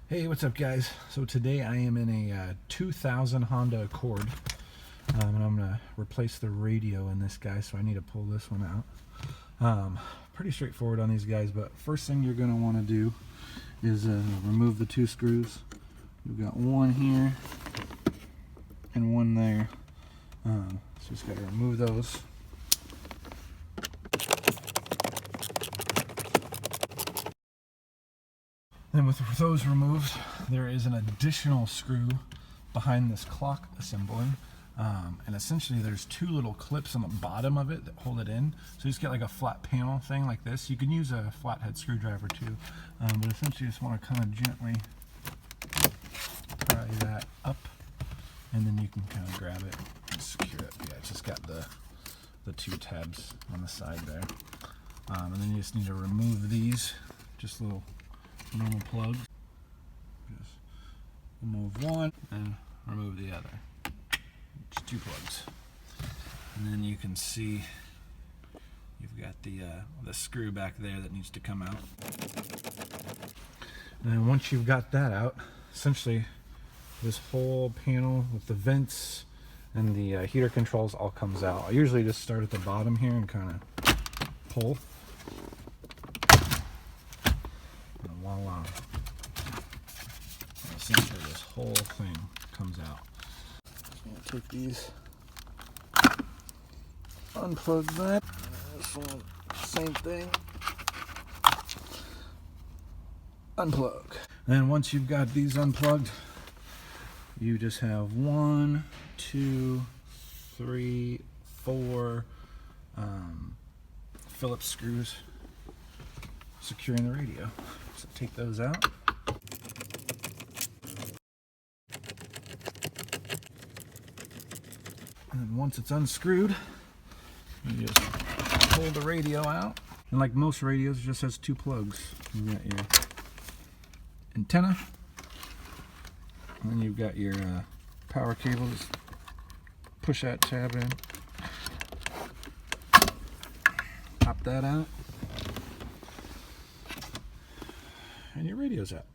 Hey, what's up guys? So today I am in a 2000 Honda Accord, and I'm going to replace the radio in this guy, so I need to pull this one out. Pretty straightforward on these guys, but first thing you're going to want to do is remove the two screws. We've got one here and one there, so just got to remove those. Then with those removed, there is an additional screw behind this clock assembly, and essentially there's two little clips on the bottom of it that hold it in. So you just get like a flat panel thing like this. You can use a flathead screwdriver too, but essentially you just want to kind of gently pry that up, and then you can kind of grab it and secure it. Yeah, it's just got the two tabs on the side there, and then you just need to remove these, just little normal plugs. Just remove one and remove the other. It's two plugs, and then you can see you've got the screw back there that needs to come out. And then once you've got that out, essentially this whole panel with the vents and the heater controls all comes out. I usually just start at the bottom here and kind of pull. Voila. Essentially this whole thing comes out. So I'm going to take these, unplug that, this one, same thing, unplug. And then once you've got these unplugged, you just have 1, 2, 3, 4 Phillips screws securing the radio. So take those out. And then once it's unscrewed, you just pull the radio out. And like most radios, it just has two plugs. You got your antenna, and then you've got your power cables. Push that tab in, pop that out, and your radio's out.